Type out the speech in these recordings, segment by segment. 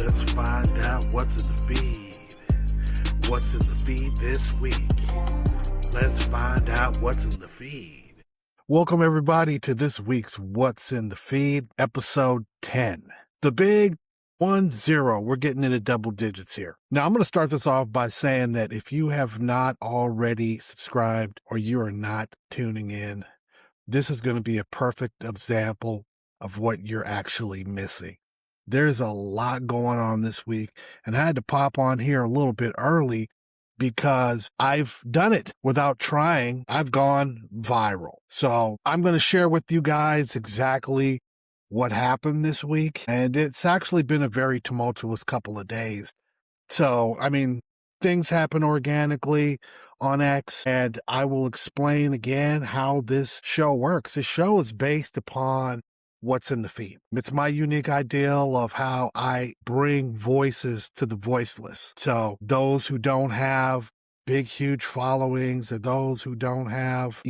Let's find out what's in the feed. What's in the feed this week? Let's find out what's in the feed. Welcome everybody to this week's What's in the Feed, episode 10. The big 1-0. We're getting into double digits here. Now I'm going to start this off by saying that if you have not already subscribed or you are not tuning in, this is going to be a perfect example of what you're actually missing. There's a lot going on this week, and I had to pop on here a little bit early because I've done it without trying. I've gone viral. So I'm going to share with you guys exactly what happened this week, and it's actually been a very tumultuous couple of days. So, things happen organically on X, and I will explain again how this show works. This show is based upon what's in the feed. It's my unique ideal of how I bring voices to the voiceless. So those who don't have big, huge followings, or those who don't have,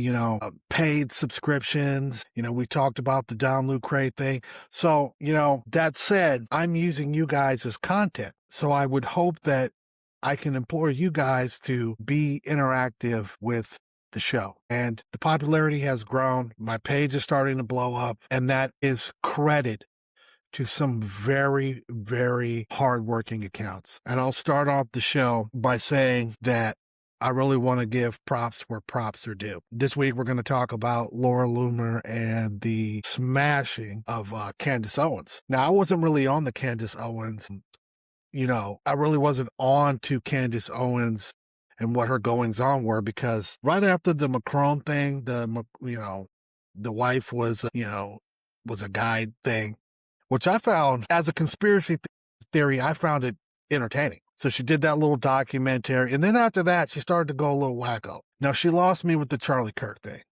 paid subscriptions. We talked about the download crate thing. So, that said, I'm using you guys as content. So I would hope that I can implore you guys to be interactive with the show. And the popularity has grown. My page is starting to blow up, and that is credit to some very, very hardworking accounts. And I'll start off the show by saying that I really want to give props where props are due. This week, we're going to talk about Laura Loomer and the smashing of Candace Owens. Now, I wasn't really on the Candace Owens. I really wasn't on to Candace Owens and what her goings on were, because right after the Macron thing, the wife was a guy thing, which I found as a conspiracy theory, I found it entertaining. So she did that little documentary, and then after that, she started to go a little wacko. Now, she lost me with the Charlie Kirk thing,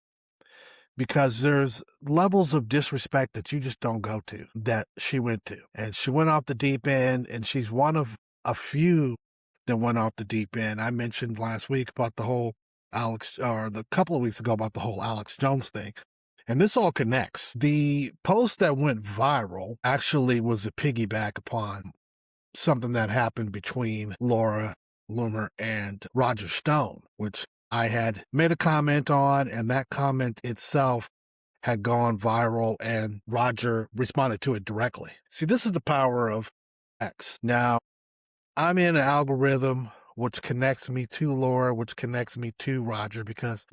because there's levels of disrespect that you just don't go to that she went to. And she went off the deep end, and she's one of a few that went off the deep end. I mentioned last week about the whole the couple of weeks ago about the whole Alex Jones thing. And this all connects. The post that went viral actually was a piggyback upon something that happened between Laura Loomer and Roger Stone, which I had made a comment on, and that comment itself had gone viral, and Roger responded to it directly. See, this is the power of X. Now, I'm in an algorithm which connects me to Laura, which connects me to Roger, because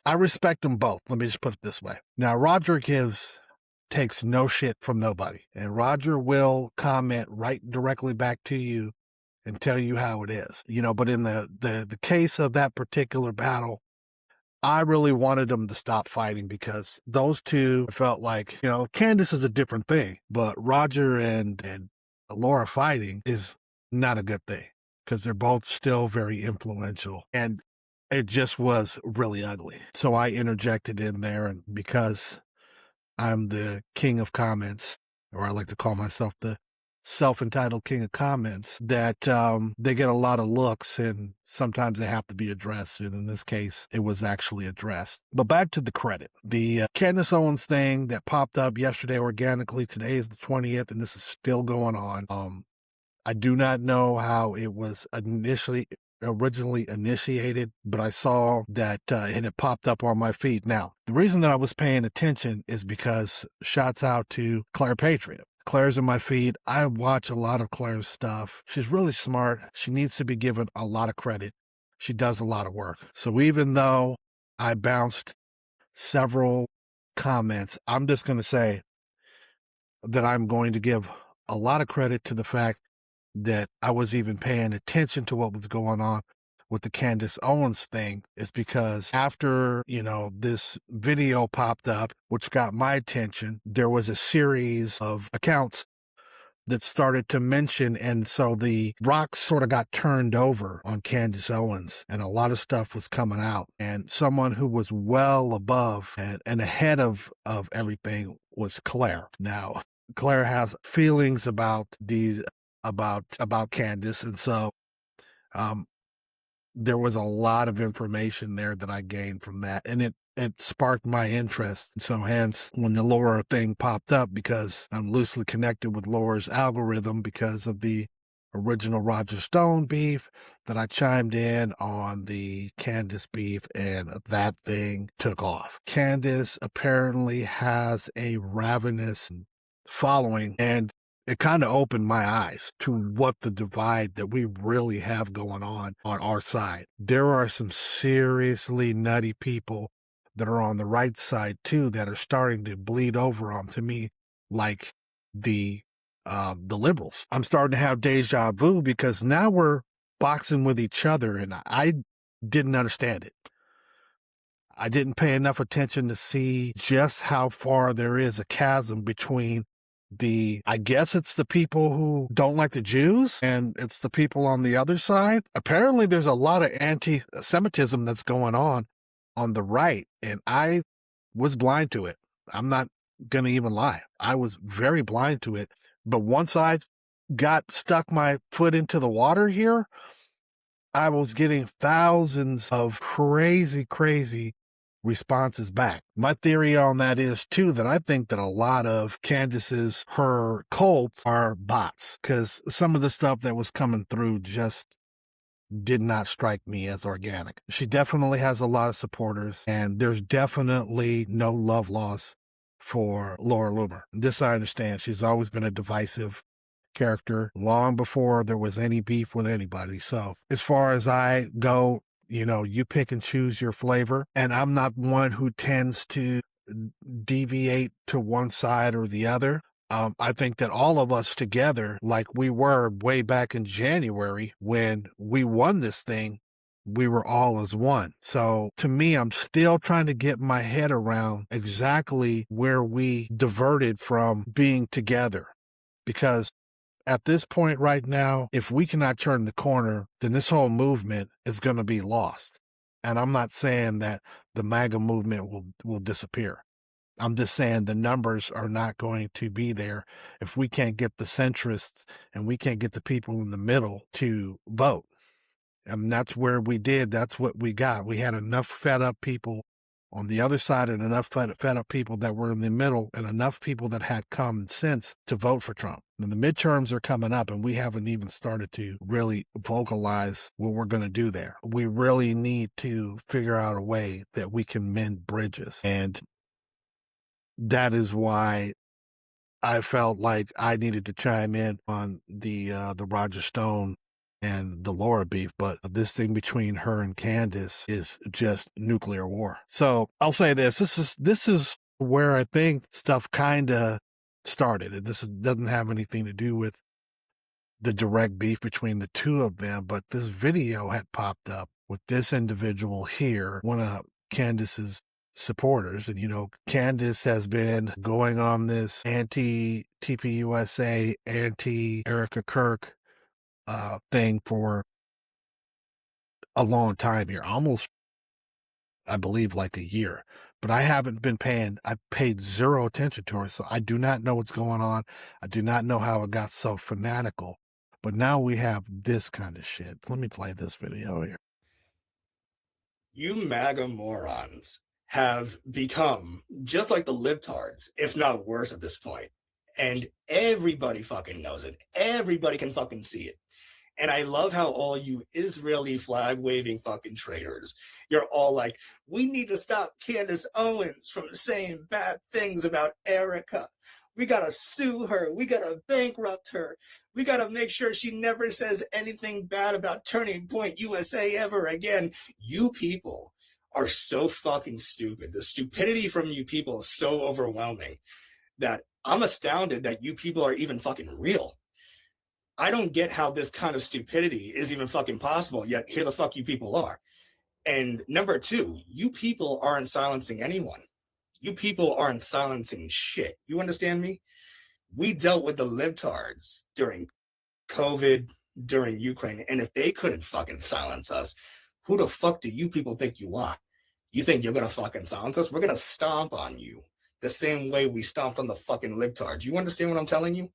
I respect them both. Let me just put it this way. Now, Roger takes no shit from nobody, and Roger will comment right directly back to you and tell you how it is. But in the case of that particular battle, I really wanted them to stop fighting, because those two felt like, Candace is a different thing, but Roger and Laura fighting is not a good thing, because they're both still very influential, and it just was really ugly. So I interjected in there, and because I'm the king of comments, or I like to call myself the self-entitled king of comments, that they get a lot of looks, and sometimes they have to be addressed. And in this case, it was actually addressed. But back to the credit. The Candace Owens thing that popped up yesterday organically. Today is the 20th, and this is still going on. I do not know how it was originally initiated, but I saw that it had popped up on my feed. Now, the reason that I was paying attention is because shouts out to Claire Patriot. Claire's in my feed. I watch a lot of Claire's stuff. She's really smart. She needs to be given a lot of credit. She does a lot of work. So even though I bounced several comments, I'm just going to say that I'm going to give a lot of credit to the fact that I was even paying attention to what was going on with the Candace Owens thing, is because after, this video popped up, which got my attention, there was a series of accounts that started to mention, and so the rocks sort of got turned over on Candace Owens, and a lot of stuff was coming out. And someone who was well above and ahead of everything was Claire. Now, Claire has feelings about Candace, and so there was a lot of information there that I gained from that, and it sparked my interest. So hence when the Laura thing popped up, because I'm loosely connected with Laura's algorithm because of the original Roger Stone beef, that I chimed in on the Candace beef, and that thing took off. Candace apparently has a ravenous following, and it kind of opened my eyes to what the divide that we really have going on our side. There are some seriously nutty people that are on the right side too that are starting to bleed over onto me, like the liberals. I'm starting to have deja vu because now we're boxing with each other, and I didn't understand it. I didn't pay enough attention to see just how far there is a chasm between I guess it's the people who don't like the Jews, and it's the people on the other side. Apparently there's a lot of anti-Semitism that's going on the right, and I was blind to it. I'm not going to even lie. I was very blind to it. But once I stuck my foot into the water here, I was getting thousands of crazy responses back. My theory on that is too that I think that a lot of her cult are bots, because some of the stuff that was coming through just did not strike me as organic. She definitely has a lot of supporters, and there's definitely no love lost for Laura Loomer. This I understand. She's always been a divisive character long before there was any beef with anybody. So as far as I go, you pick and choose your flavor, and I'm not one who tends to deviate to one side or the other. I think that all of us together, like we were way back in January when we won this thing, we were all as one. So to me, I'm still trying to get my head around exactly where we diverted from being together. Because at this point right now, if we cannot turn the corner, then this whole movement is going to be lost. And I'm not saying that the MAGA movement will disappear. I'm just saying the numbers are not going to be there if we can't get the centrists and we can't get the people in the middle to vote. And that's where that's what we got. We had enough fed up people on the other side and enough fed up people that were in the middle, and enough people that had common sense to vote for Trump. And the midterms are coming up, and we haven't even started to really vocalize what we're going to do there. We really need to figure out a way that we can mend bridges. And that is why I felt like I needed to chime in on the Roger Stone and the Laura beef, but this thing between her and Candace is just nuclear war. So I'll say this is where I think stuff kind of started. And this doesn't have anything to do with the direct beef between the two of them, but this video had popped up with this individual here, one of Candace's supporters. And, Candace has been going on this anti-TPUSA, anti-Erica Kirk thing for a long time here, almost, I believe, like a year. But I haven't been I paid zero attention to her, so I do not know what's going on. I do not know how it got so fanatical. But now we have this kind of shit. Let me play this video here. You MAGA morons have become just like the libtards, if not worse at this point. And everybody fucking knows it. Everybody can fucking see it. And I love how all you Israeli flag waving fucking traitors, you're all like, we need to stop Candace Owens from saying bad things about Erica. We got to sue her. We got to bankrupt her. We got to make sure she never says anything bad about Turning Point USA ever again. You people are so fucking stupid. The stupidity from you people is so overwhelming that I'm astounded that you people are even fucking real. I don't get how this kind of stupidity is even fucking possible, yet here the fuck you people are. And number two, you people aren't silencing anyone. You people aren't silencing shit. You understand me? We dealt with the libtards during COVID, during Ukraine, and if they couldn't fucking silence us, who the fuck do you people think you are? You think you're gonna fucking silence us? We're gonna stomp on you the same way we stomped on the fucking libtards. You understand what I'm telling you?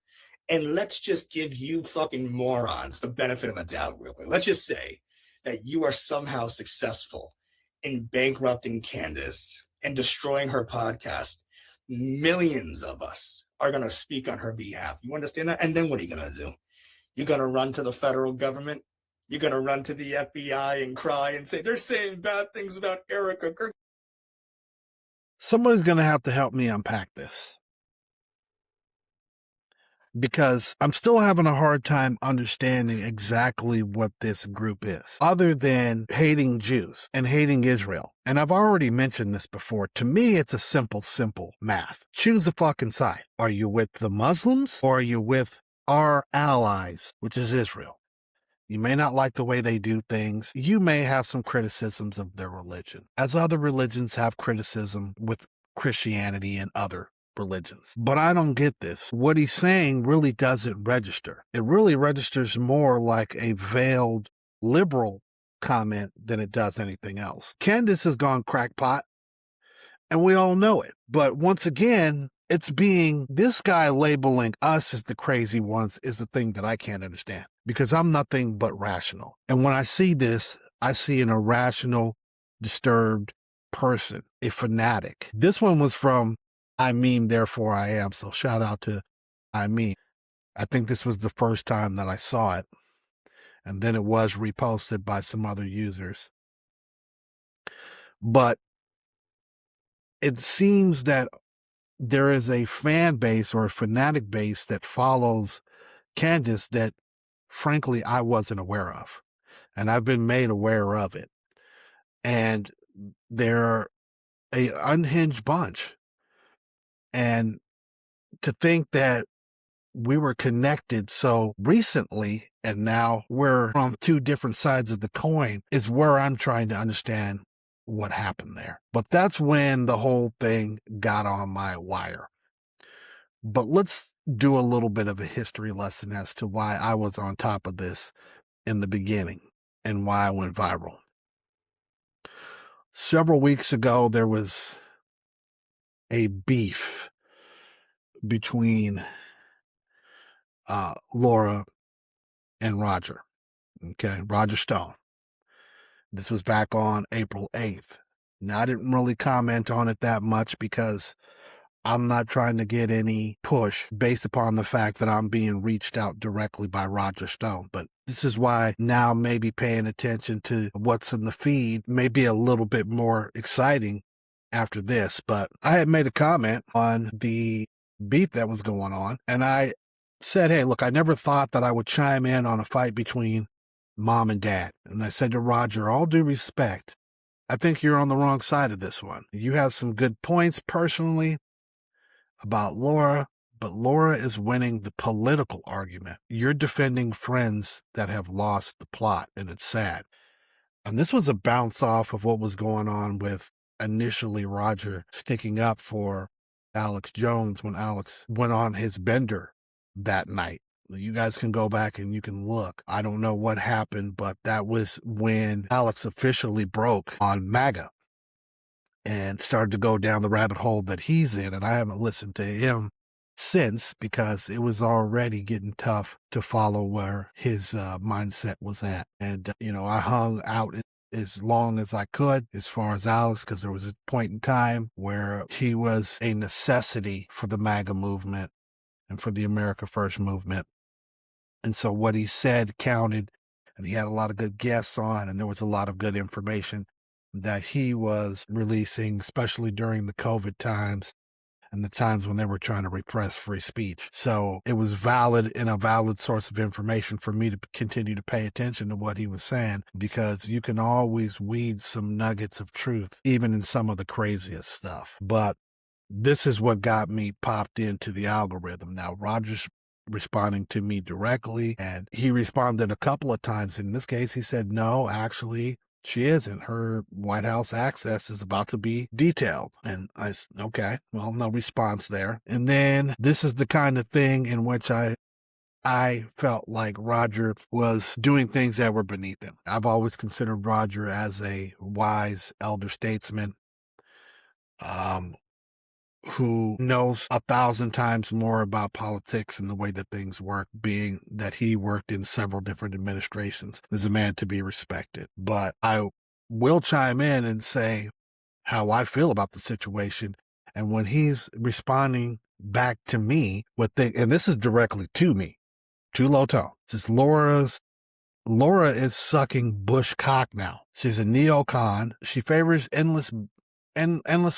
And let's just give you fucking morons the benefit of a doubt real quick. Let's just say that you are somehow successful in bankrupting Candace and destroying her podcast, millions of us are going to speak on her behalf. You understand that? And then what are you going to do? You're going to run to the federal government. You're going to run to the FBI and cry and say, they're saying bad things about Erica. Somebody's going to have to help me unpack this, because I'm still having a hard time understanding exactly what this group is, other than hating Jews and hating Israel. And I've already mentioned this before. To me, it's a simple math. Choose a fucking side. Are you with the Muslims or are you with our allies, which is Israel? You may not like the way they do things. You may have some criticisms of their religion, as other religions have criticism with Christianity and other religions. But I don't get this. What he's saying really doesn't register. It really registers more like a veiled liberal comment than it does anything else. Candace has gone crackpot, and we all know it. But once again, it's being this guy labeling us as the crazy ones is the thing that I can't understand, because I'm nothing but rational. And when I see this, I see an irrational, disturbed person, a fanatic. This one was from I Mean, Therefore I Am. So shout out to I Mean. I think this was the first time that I saw it. And then it was reposted by some other users. But it seems that there is a fan base or a fanatic base that follows Candace that, frankly, I wasn't aware of. And I've been made aware of it. And they're an unhinged bunch. And to think that we were connected so recently and now we're on two different sides of the coin is where I'm trying to understand what happened there. But that's when the whole thing got on my wire. But let's do a little bit of a history lesson as to why I was on top of this in the beginning and why I went viral. Several weeks ago, there was a beef between Laura and Roger. Okay, Roger Stone. This was back on April 8th. Now, I didn't really comment on it that much because I'm not trying to get any push based upon the fact that I'm being reached out directly by Roger Stone. But this is why now maybe paying attention to what's in the feed may be a little bit more exciting after this. But I had made a comment on the beef that was going on, and I said, hey, look, I never thought that I would chime in on a fight between mom and dad. And I said to Roger, all due respect, I think you're on the wrong side of this one. You have some good points personally about Laura, but Laura is winning the political argument. You're defending friends that have lost the plot, and it's sad. And this was a bounce off of what was going on with initially Roger sticking up for Alex Jones when Alex went on his bender that night. You guys can go back and you can look. I don't know what happened, but that was when Alex officially broke on MAGA and started to go down the rabbit hole that he's in. And I haven't listened to him since because it was already getting tough to follow where his mindset was at. And, I hung out as long as I could as far as Alex, because there was a point in time where he was a necessity for the MAGA movement and for the America First movement. And so what he said counted, and he had a lot of good guests on, and there was a lot of good information that he was releasing, especially during the COVID times and the times when they were trying to repress free speech. So it was valid and a valid source of information for me to continue to pay attention to what he was saying, because you can always weed some nuggets of truth, even in some of the craziest stuff. But this is what got me popped into the algorithm. Now, Roger's responding to me directly, and he responded a couple of times. In this case, he said, no, actually, she isn't. Her White House access is about to be detailed. And I said, okay, well, no response there. And then this is the kind of thing in which I felt like Roger was doing things that were beneath him. I've always considered Roger as a wise elder statesman, who knows 1,000 times more about politics and the way that things work, being that he worked in several different administrations, is a man to be respected. But I will chime in and say how I feel about the situation. And when he's responding back to me with and this is directly to me, too low tone. It's Laura is sucking bush cock now. She's a neocon. She favors endless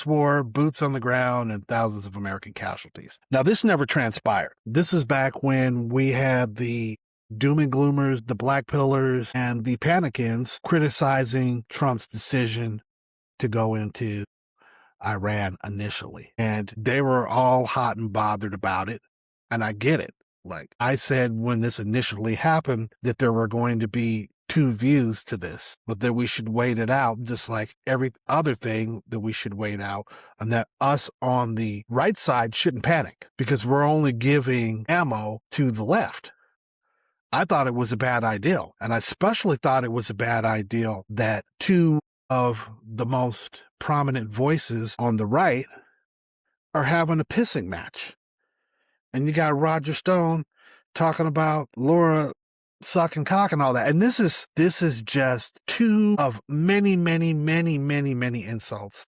war, boots on the ground, and thousands of American casualties. Now, this never transpired. This is back when we had the doom and gloomers, the black pillars, and the panicans criticizing Trump's decision to go into Iran initially. And they were all hot and bothered about it. And I get it. Like I said, when this initially happened, that there were going to be two views to this, but that we should wait it out, just like every other thing that we should wait out, and that us on the right side shouldn't panic because we're only giving ammo to the left. I thought it was a bad idea. And I especially thought it was a bad idea that two of the most prominent voices on the right are having a pissing match. And you got Roger Stone talking about Laura sucking cock and all that. And this is just two of many, many, many, many, many insults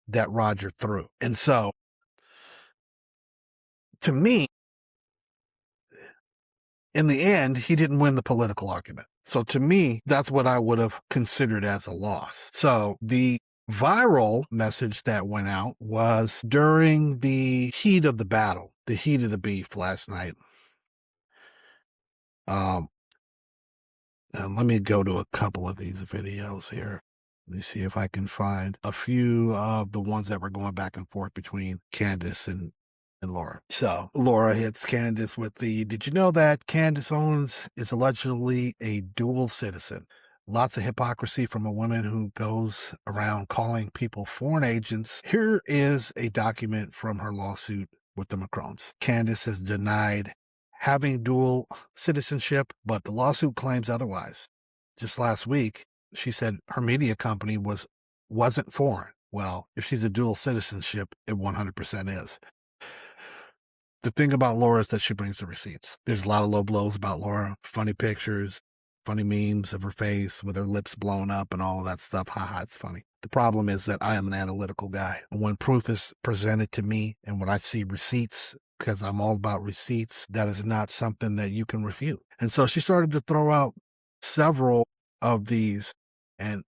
that Roger threw. And so, to me, in the end, he didn't win the political argument. So to me, that's what I would have considered as a loss. So the viral message that went out was during the heat of the battle, the heat of the beef last night. And let me go to a couple of these videos here. Let me see if I can find a few of the ones that were going back and forth between Candace and Laura. So Laura hits Candace with did you know that Candace Owens is allegedly a dual citizen? Lots of hypocrisy from a woman who goes around calling people foreign agents. Here is a document from her lawsuit with the Macrons. Candace has denied having dual citizenship, but the lawsuit claims otherwise. Just last week, she said her media company wasn't foreign. Well, if she's a dual citizenship, it 100% is. The thing about Laura is that she brings the receipts. There's a lot of low blows about Laura, funny pictures, funny memes of her face with her lips blown up and all of that stuff. Haha, it's funny. The problem is that I am an analytical guy. When proof is presented to me and when I see receipts, because I'm all about receipts, that is not something that you can refute. And so she started to throw out several of these, and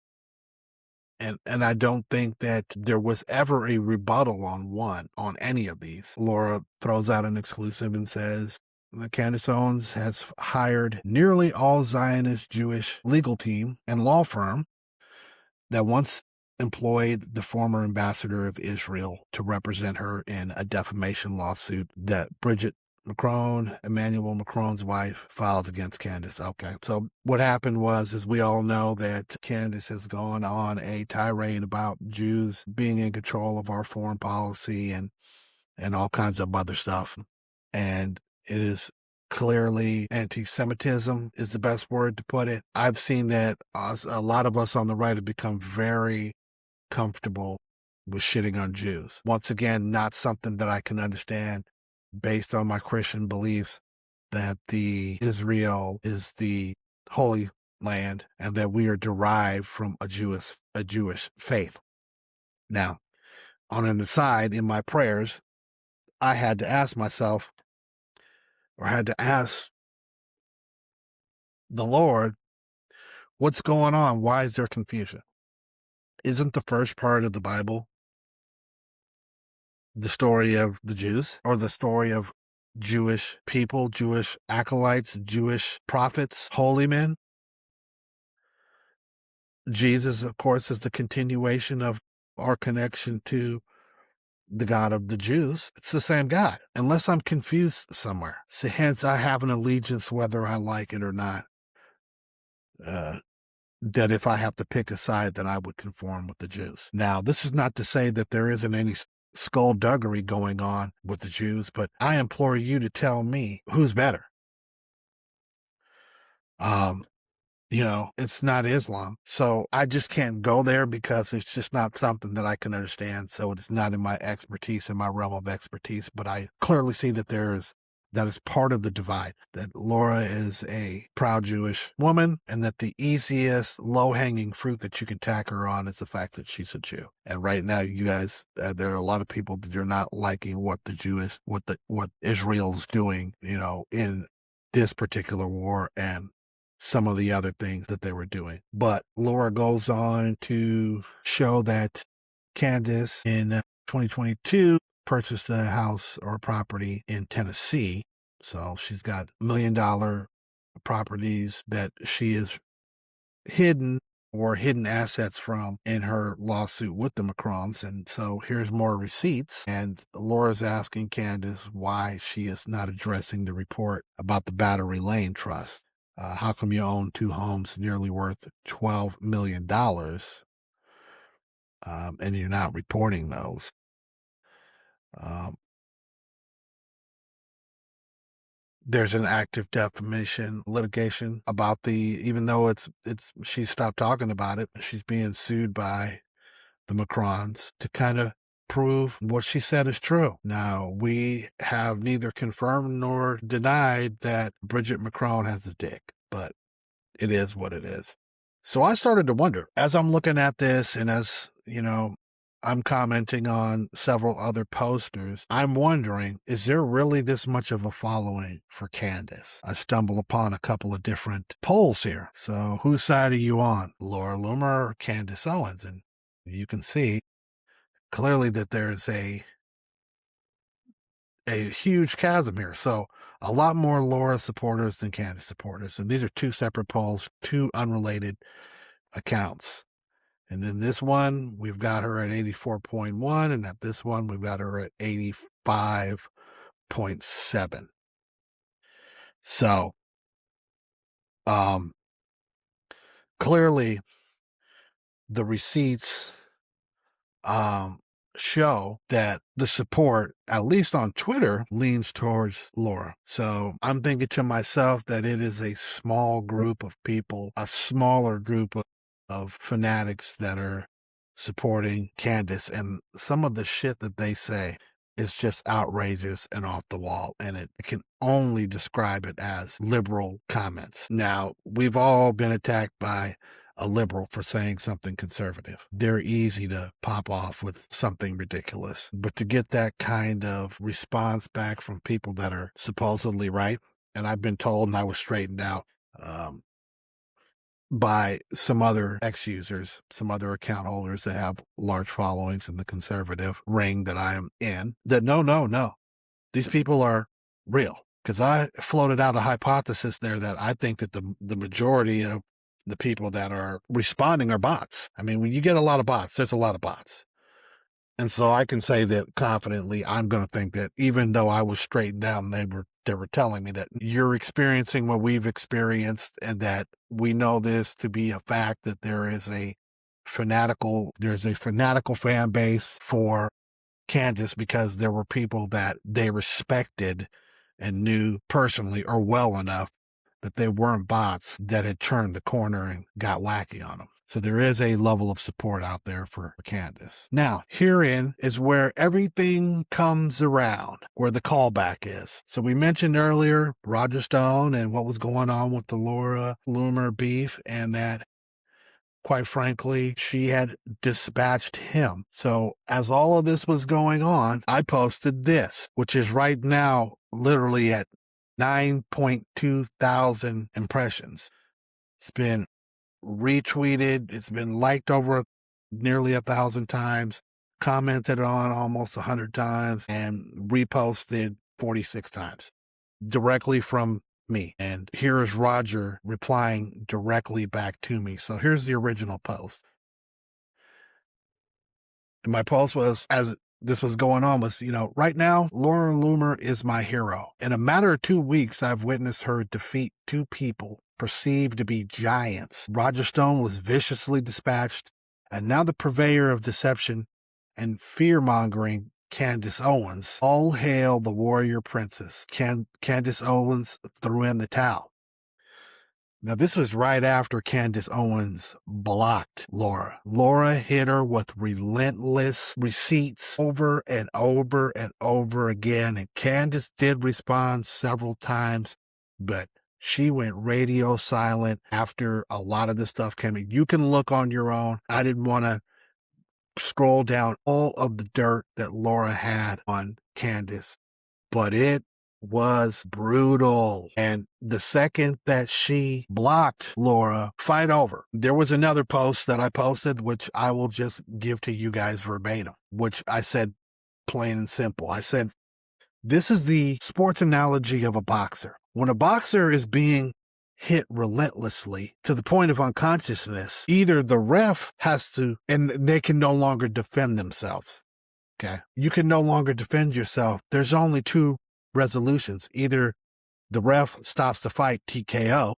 I don't think that there was ever a rebuttal on any of these. Laura throws out an exclusive and says, Candace Owens has hired nearly all Zionist Jewish legal team and law firm that once employed the former ambassador of Israel to represent her in a defamation lawsuit that Bridget Macron, Emmanuel Macron's wife, filed against Candace. Okay, so what happened is we all know that Candace has gone on a tirade about Jews being in control of our foreign policy and all kinds of other stuff. And it is clearly anti-Semitism is the best word to put it. I've seen that a lot of us on the right have become very comfortable with shitting on Jews. Once again, not something that I can understand based on my Christian beliefs that Israel is the holy land and that we are derived from a Jewish faith. Now, on an aside, in my prayers, I had to ask myself, or had to ask the Lord, what's going on? Why is there confusion? Isn't the first part of the Bible the story of the Jews, or the story of Jewish people, Jewish acolytes, Jewish prophets, holy men? Jesus, of course, is the continuation of our connection to the God of the Jews. It's the same God, unless I'm confused somewhere. So hence, I have an allegiance whether I like it or not. That if I have to pick a side, then I would conform with the Jews. Now, this is not to say that there isn't any skullduggery going on with the Jews, but I implore you to tell me who's better. It's not Islam. So I just can't go there because it's just not something that I can understand. So it's not in my expertise, in my realm of expertise, but I clearly see that there is That is part of the divide, that Laura is a proud Jewish woman and that the easiest low-hanging fruit that you can tack her on is the fact that she's a Jew. And right now, you guys, there are a lot of people that are not liking what what Israel's doing, in this particular war and some of the other things that they were doing. But Laura goes on to show that Candace in 2022 purchased a house or property in Tennessee. So she's got $1 million properties that she is hidden assets from in her lawsuit with the Macrons. And so here's more receipts. And Laura's asking Candace why she is not addressing the report about the Battery Lane Trust. How come you own 2 homes nearly worth $12 million and you're not reporting those? There's an active defamation litigation about even though she stopped talking about it, she's being sued by the Macrons to kind of prove what she said is true. Now, we have neither confirmed nor denied that Bridget Macron has a dick, but it is what it is. So I started to wonder, as I'm looking at this and as, I'm commenting on several other posters, I'm wondering, is there really this much of a following for Candace? I stumble upon a couple of different polls here. So whose side are you on, Laura Loomer or Candace Owens? And you can see clearly that there's a huge chasm here. So a lot more Laura supporters than Candace supporters. And these are 2 separate polls, 2 unrelated accounts. And then this one, we've got her at 84.1, and at this one, we've got her at 85.7. So, clearly, the receipts show that the support, at least on Twitter, leans towards Laura. So I'm thinking to myself that it is a small group of people, a smaller group of fanatics that are supporting Candace, and some of the shit that they say is just outrageous and off the wall, and it can only describe it as liberal comments. Now, we've all been attacked by a liberal for saying something conservative. They're easy to pop off with something ridiculous, but to get that kind of response back from people that are supposedly right, and I've been told, and I was straightened out by some other ex-users, some other account holders that have large followings in the conservative ring that I am in, that no, these people are real. Because I floated out a hypothesis there that I think that the majority of the people that are responding are bots. I mean, when you get a lot of bots, there's a lot of bots. And so I can say that confidently, I'm going to think that even though I was straightened out and they were telling me that you're experiencing what we've experienced and that we know this to be a fact, that there's a fanatical fan base for Candace because there were people that they respected and knew personally or well enough that they weren't bots that had turned the corner and got wacky on them. So there is a level of support out there for Candace. Now, herein is where everything comes around, where the callback is. So we mentioned earlier Roger Stone and what was going on with the Laura Loomer beef, and that, quite frankly, she had dispatched him. So as all of this was going on, I posted this, which is right now literally at 9.2 thousand impressions. It's been retweeted. It's been liked over nearly 1,000 times, commented on almost 100 times, and reposted 46 times directly from me. And here is Roger replying directly back to me. So here's the original post. And my post was, as this was going on, was, right now, Laura Loomer is my hero. In a matter of 2 weeks, I've witnessed her defeat 2 people perceived to be giants. Roger Stone was viciously dispatched, and now the purveyor of deception and fear-mongering, Candace Owens. All hail the warrior princess. Candace Owens threw in the towel. Now, this was right after Candace Owens blocked Laura. Laura hit her with relentless receipts over and over and over again. And Candace did respond several times, but she went radio silent after a lot of this stuff came in. You can look on your own. I didn't want to scroll down all of the dirt that Laura had on Candace, but it was brutal. And the second that she blocked Laura, fight over. There was another post that I posted, which I will just give to you guys verbatim, which I said plain and simple. I said, this is the sports analogy of a boxer. When a boxer is being hit relentlessly to the point of unconsciousness, either the ref has to, and they can no longer defend themselves. Okay. You can no longer defend yourself. There's only two resolutions. Either the ref stops the fight, TKO,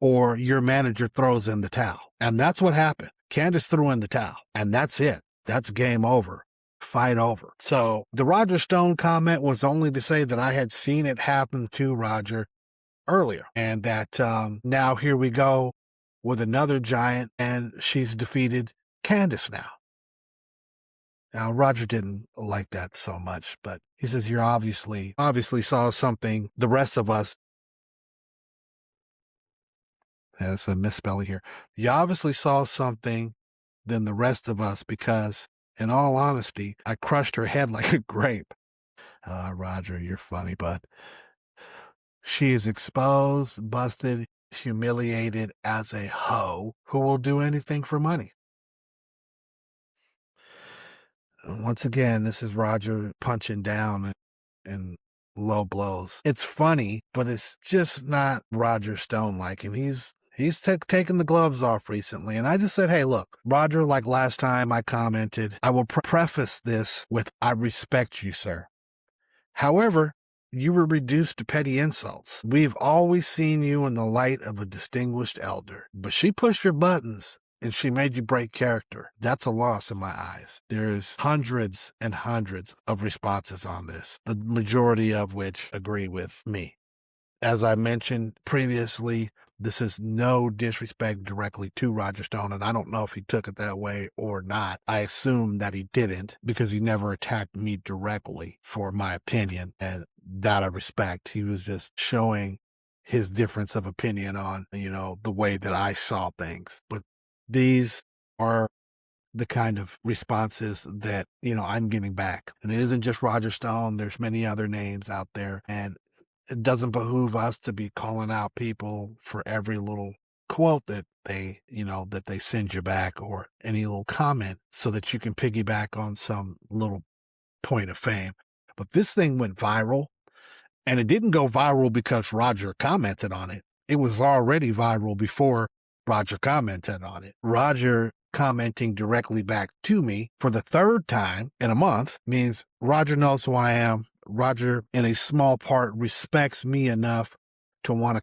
or your manager throws in the towel. And that's what happened. Candace threw in the towel, and that's it. That's game over. Fight over. So the Roger Stone comment was only to say that I had seen it happen to Roger earlier, and that now here we go with another giant, and she's defeated Candace now. Now, Roger didn't like that so much, but he says, you obviously saw something the rest of us, there's a misspelling here. You obviously saw something than the rest of us because, in all honesty, I crushed her head like a grape. Roger, you're funny, but she is exposed, busted, humiliated as a hoe who will do anything for money. Once again, this is Roger punching down and low blows. It's funny, but it's just not Roger Stone-like. And he's taken the gloves off recently. And I just said, hey, look, Roger, like last time I commented, I will preface this with, I respect you, sir. However, you were reduced to petty insults. We've always seen you in the light of a distinguished elder. But she pushed your buttons, and she made you break character. That's a loss in my eyes. There's hundreds and hundreds of responses on this, the majority of which agree with me. As I mentioned previously, this is no disrespect directly to Roger Stone, and I don't know if he took it that way or not. I assume that he didn't because he never attacked me directly for my opinion, and that I respect. He was just showing his difference of opinion on, the way that I saw things. But these are the kind of responses that, I'm getting back. And it isn't just Roger Stone. There's many other names out there. And it doesn't behoove us to be calling out people for every little quote that they send you back, or any little comment, so that you can piggyback on some little point of fame. But this thing went viral, and it didn't go viral because Roger commented on it. It was already viral before Roger commented on it. Roger commenting directly back to me for the third time in a month means Roger knows who I am. Roger, in a small part, respects me enough to want to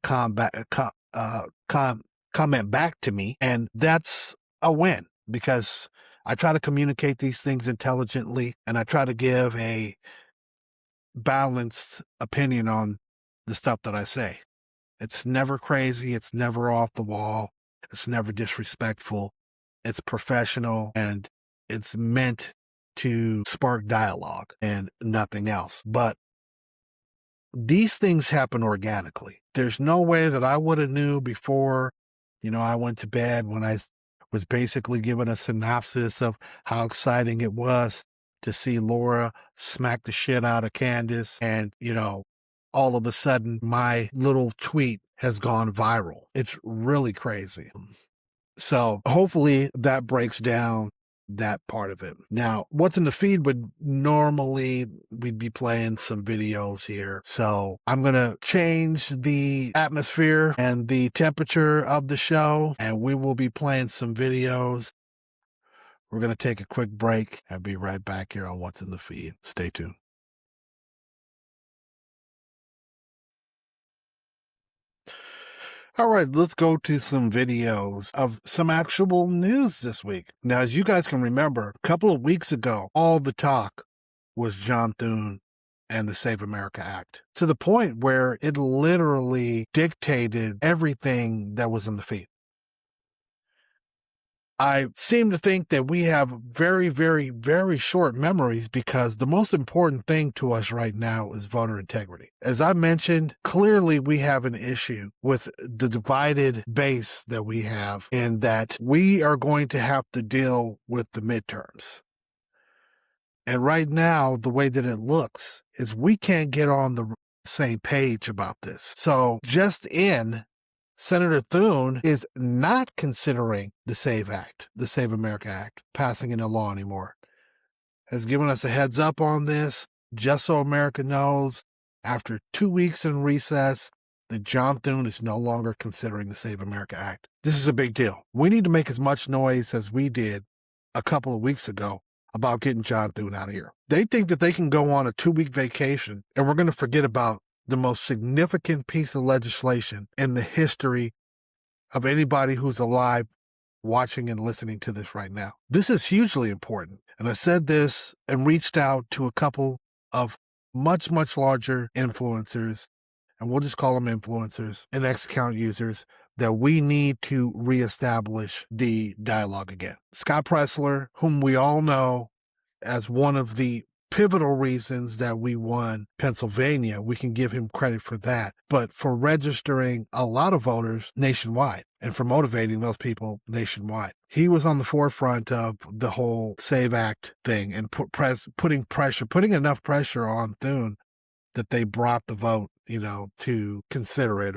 comment back to me. And that's a win, because I try to communicate these things intelligently, and I try to give a balanced opinion on the stuff that I say. It's never crazy. It's never off the wall. It's never disrespectful. It's professional, and it's meant to spark dialogue and nothing else. But these things happen organically. There's no way that I would have knew before, I went to bed, when I was basically given a synopsis of how exciting it was to see Laura smack the shit out of Candace. And, all of a sudden my little tweet has gone viral. It's really crazy. So hopefully that breaks down that part of it. Now, what's in the feed would normally, we'd be playing some videos here. So I'm going to change the atmosphere and the temperature of the show, and we will be playing some videos. We're going to take a quick break and be right back here on What's in the Feed. Stay tuned. All right, let's go to some videos of some actual news this week. Now, as you guys can remember, a couple of weeks ago, all the talk was John Thune and the Save America Act, to the point where it literally dictated everything that was in the feed. I seem to think that we have very, very, very short memories because the most important thing to us right now is voter integrity. As I mentioned, clearly we have an issue with the divided base that we have, in that we are going to have to deal with the midterms. And right now, the way that it looks is we can't get on the same page about this. So just in, Senator Thune is not considering the SAVE Act, the Save America Act, passing into law anymore. Has given us a heads up on this, just so America knows, after 2 weeks in recess, that John Thune is no longer considering the Save America Act. This is a big deal. We need to make as much noise as we did a couple of weeks ago about getting John Thune out of here. They think that they can go on a 2-week vacation and we're going to forget about the most significant piece of legislation in the history of anybody who's alive watching and listening to this right now. This is hugely important. And I said this and reached out to a couple of much, much larger influencers, and we'll just call them influencers and X account users, that we need to reestablish the dialogue again. Scott Pressler, whom we all know as one of the pivotal reasons that we won Pennsylvania, we can give him credit for that, but for registering a lot of voters nationwide and for motivating those people nationwide. He was on the forefront of the whole SAVE Act thing and putting enough pressure on Thune that they brought the vote, to consider it.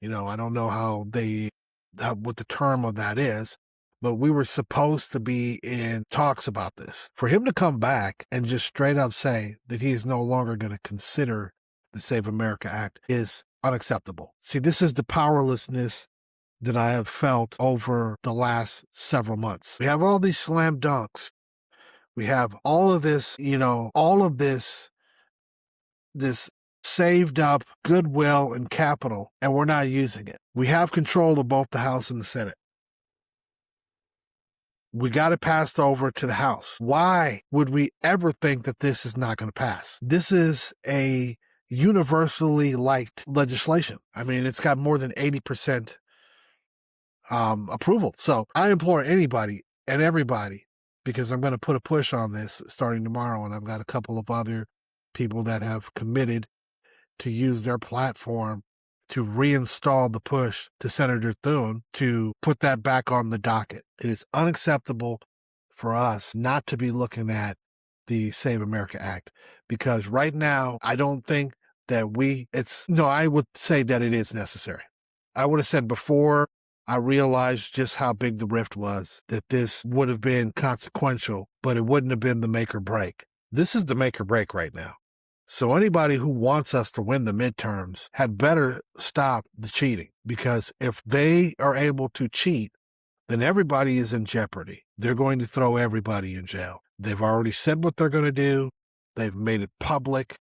I don't know what the term of that is, but we were supposed to be in talks about this. For him to come back and just straight up say that he is no longer going to consider the Save America Act is unacceptable. See, this is the powerlessness that I have felt over the last several months. We have all these slam dunks. We have all of this, this saved up goodwill and capital, and we're not using it. We have control of both the House and the Senate. We got it passed over to the House. Why would we ever think that this is not going to pass? This is a universally liked legislation. I mean, it's got more than 80% approval. So I implore anybody and everybody, because I'm going to put a push on this starting tomorrow, and I've got a couple of other people that have committed to use their platform to reinstall the push to Senator Thune to put that back on the docket. It is unacceptable for us not to be looking at the Save America Act, because right now, I don't think that I would say that it is necessary. I would have said before I realized just how big the rift was, that this would have been consequential, but it wouldn't have been the make or break. This is the make or break right now. So anybody who wants us to win the midterms had better stop the cheating, because if they are able to cheat, then everybody is in jeopardy. They're going to throw everybody in jail. They've already said what they're going to do. They've made it public,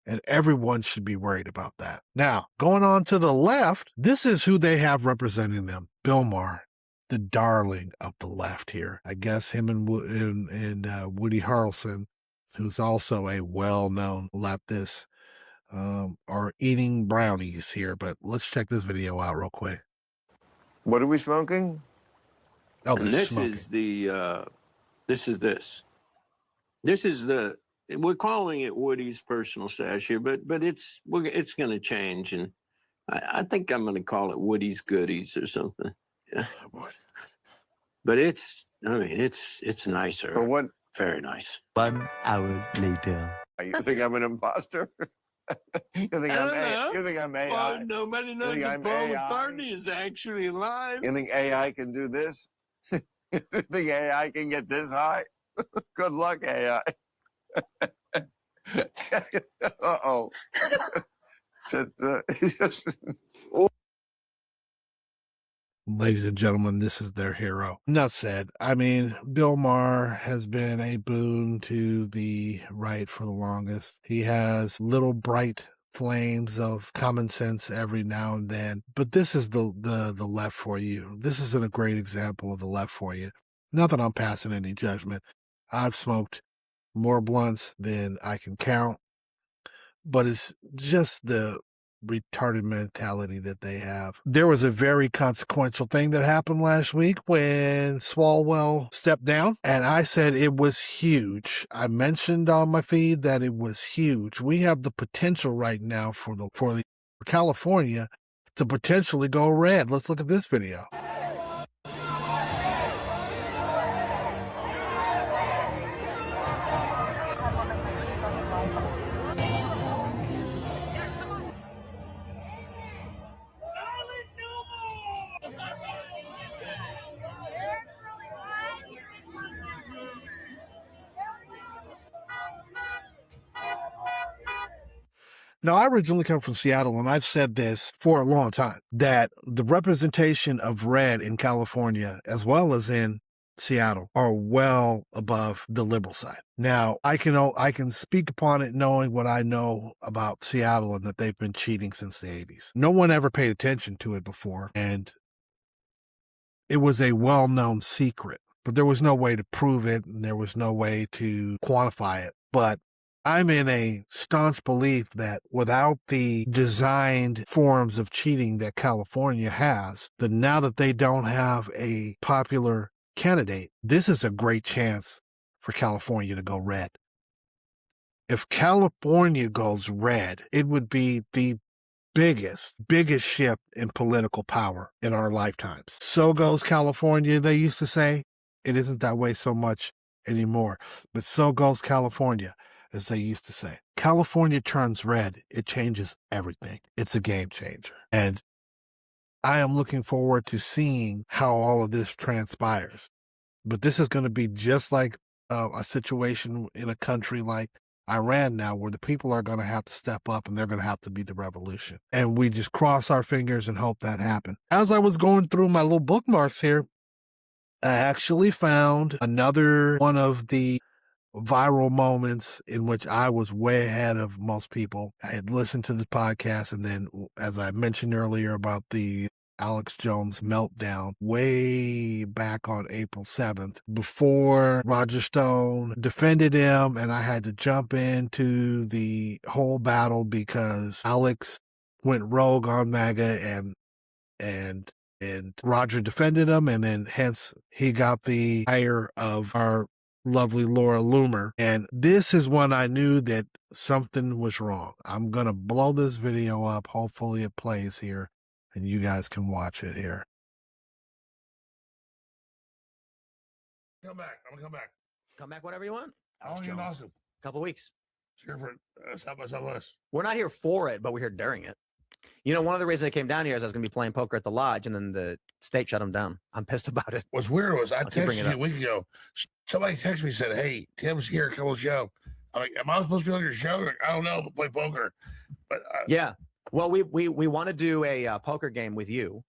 and everyone should be worried about that. Now, going on to the left, this is who they have representing them. Bill Maher, the darling of the left here. I guess him and Woody Harrelson, who's also a well-known leftist, are eating brownies here. But let's check this video out real quick. What are we smoking? Oh, And this is we're calling it Woody's personal stash here, but it's going to change, and I think I'm going to call it Woody's Goodies or something. Yeah. But it's nicer. For what? Very nice. 1 hour later. You think I'm an imposter? You think I'm AI? Well, nobody knows think that I'm Paul AI? McCartney is actually alive. You think AI can do this? You think AI can get this high? Good luck, AI. Uh-oh. Ladies and gentlemen, this is their hero. Enough said. I mean, Bill Maher has been a boon to the right for the longest. He has little bright flames of common sense every now and then, but this is the left for you. This isn't a great example of the left for you. Not that I'm passing any judgment. I've smoked more blunts than I can count, but it's just the retarded mentality that they have. There was a very consequential thing that happened last week when Swalwell stepped down, and I said it was huge. I mentioned on my feed that it was huge. We have the potential right now for California to potentially go red. Let's look at this video. Now, I originally come from Seattle, and I've said this for a long time, that the representation of red in California, as well as in Seattle, are well above the liberal side. Now, I can speak upon it knowing what I know about Seattle and that they've been cheating since the 80s. No one ever paid attention to it before, and it was a well-known secret, but there was no way to prove it, and there was no way to quantify it. But I'm in a staunch belief that without the designed forms of cheating that California has, that now that they don't have a popular candidate, this is a great chance for California to go red. If California goes red, it would be the biggest shift in political power in our lifetimes. So goes California, they used to say. It isn't that way so much anymore, but so goes California, as they used to say. California turns red, it changes everything. It's a game changer. And I am looking forward to seeing how all of this transpires. But this is going to be just like a situation in a country like Iran now, where the people are going to have to step up and they're going to have to be the revolution. And we just cross our fingers and hope that happens. As I was going through my little bookmarks here, I actually found another one of the viral moments in which I was way ahead of most people. I had listened to the podcast, and then, as I mentioned earlier about the Alex Jones meltdown way back on April 7th, before Roger Stone defended him, and I had to jump into the whole battle because Alex went rogue on MAGA, and Roger defended him, and then hence he got the ire of our lovely Laura Loomer. And this is when I knew that something was wrong. I'm going to blow this video up. Hopefully it plays here and you guys can watch it here. Come back. I'm gonna come back. Come back whenever you want. How long are you in Austin? Couple weeks. Here for South by Southwest. We're not here for it, but we're here during it. You know, one of the reasons I came down here is I was going to be playing poker at the lodge, and then the state shut them down. I'm pissed about it. What's weird was I texted you a week ago. Somebody texted me and said, "Hey, Tim's here. Come on the show." I'm like, "Am I supposed to be on your show?" Like, I don't know, but play poker. But yeah, well, we want to do a poker game with you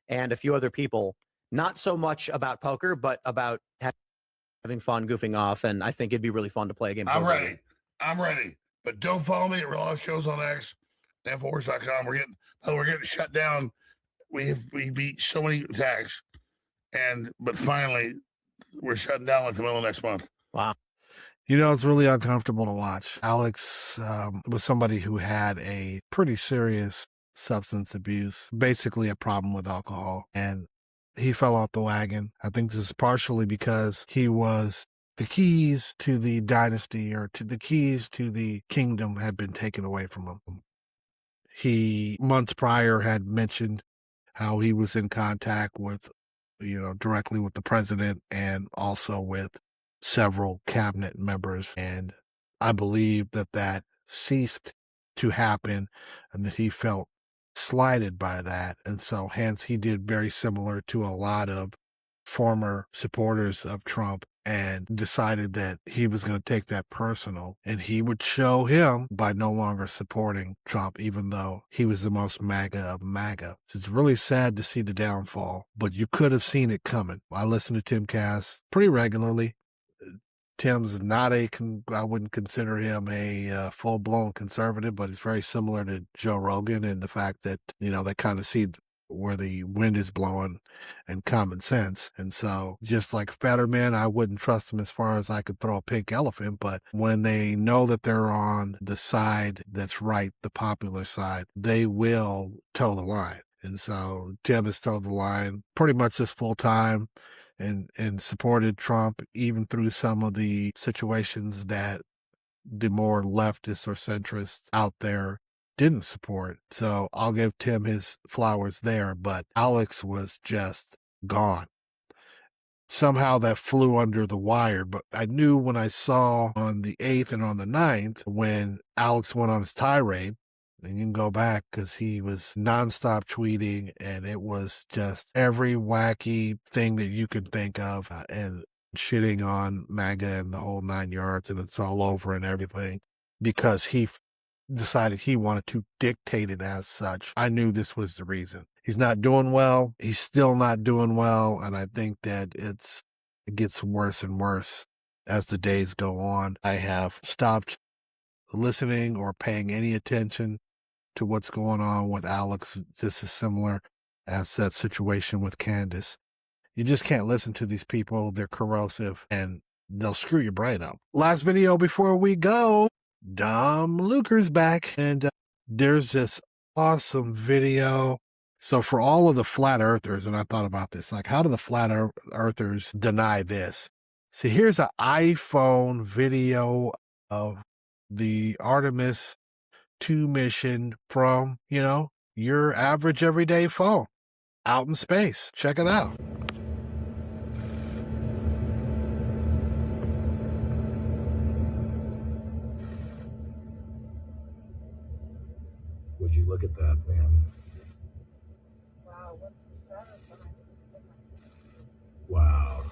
and a few other people. Not so much about poker, but about having fun, goofing off, and I think it'd be really fun to play a game. I'm ready. I'm ready. But don't follow me at Real Life Shows on X, Danforce.com. We're getting shut down. We beat so many attacks, but finally we're shutting down like the middle of next month. Wow. You know, it's really uncomfortable to watch. Alex was somebody who had a pretty serious substance abuse, basically a problem with alcohol, and he fell off the wagon. I think this is partially because he was the keys to the dynasty, or to the keys to the kingdom, had been taken away from him. He, months prior, had mentioned how he was in contact with, directly with the president and also with several cabinet members. And I believe that ceased to happen and that he felt slighted by that. And so hence he did very similar to a lot of former supporters of Trump and decided that he was going to take that personal, and he would show him by no longer supporting Trump, even though he was the most MAGA of MAGA. It's really sad to see the downfall, but you could have seen it coming. I listen to Tim Cass pretty regularly. Tim's not I wouldn't consider him a full-blown conservative, but he's very similar to Joe Rogan in the fact that, they kind of see where the wind is blowing and common sense. And so just like Fetterman, I wouldn't trust them as far as I could throw a pink elephant, but when they know that they're on the side that's right, the popular side, they will toe the line. And so Tim has toed the line pretty much this full time and supported Trump even through some of the situations that the more leftists or centrists out there didn't support. So I'll give Tim his flowers there, but Alex was just gone. Somehow that flew under the wire, but I knew when I saw on the 8th and on the 9th when Alex went on his tirade, and you can go back because he was nonstop tweeting, and it was just every wacky thing that you can think of, and shitting on MAGA and the whole 9 yards, and it's all over and everything because he decided he wanted to dictate it as such. I knew this was the reason. He's not doing well. He's still not doing well, and I think that it gets worse and worse as the days go on. I have stopped listening or paying any attention to what's going on with Alex. This is similar as that situation with Candace. You just can't listen to these people. They're corrosive and they'll screw your brain up. Last video before we go, Dom Luker's back, and there's this awesome video. So for all of the flat earthers, and I thought about this, like how do the flat earthers deny this? See, here's an iPhone video of the Artemis 2 mission from, your average everyday phone out in space. Check it out. Would you look at that, man? Wow, what's the shadow behind it? Wow.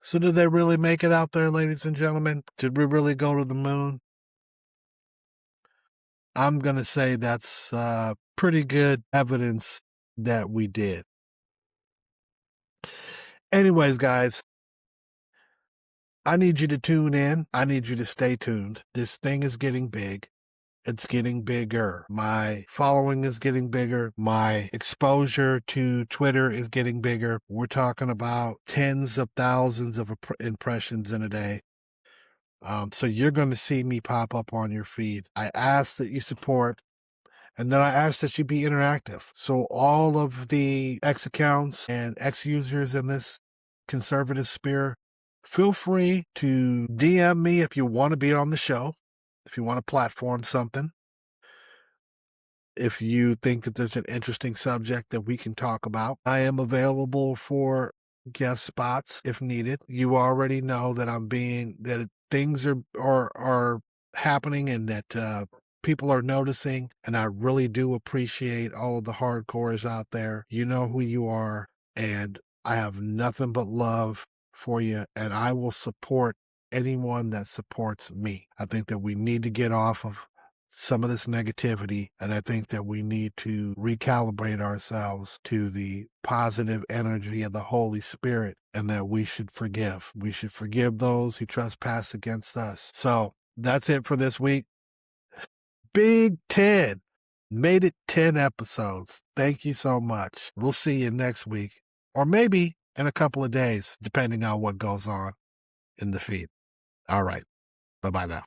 So did they really make it out there, ladies and gentlemen? Did we really go to the moon? I'm going to say that's pretty good evidence that we did. Anyways, guys, I need you to tune in. I need you to stay tuned. This thing is getting big. It's getting bigger. My following is getting bigger. My exposure to Twitter is getting bigger. We're talking about tens of thousands of impressions in a day. So you're going to see me pop up on your feed. I ask that you support, and then I ask that you be interactive. So all of the X accounts and X users in this conservative sphere, feel free to DM me if you want to be on the show, if you want to platform something, if you think that there's an interesting subject that we can talk about. I am available for guest spots if needed. You already know that that things are happening and that people are noticing, and I really do appreciate all of the hardcores out there. You know who you are, and I have nothing but love for you, and I will support anyone that supports me. I think that we need to get off of some of this negativity, and I think that we need to recalibrate ourselves to the positive energy of the Holy Spirit, and that we should forgive. We should forgive those who trespass against us. So that's it for this week. Big 10. Made it 10 episodes. Thank you so much. We'll see you next week, or maybe in a couple of days, depending on what goes on in the feed. All right. Bye-bye now.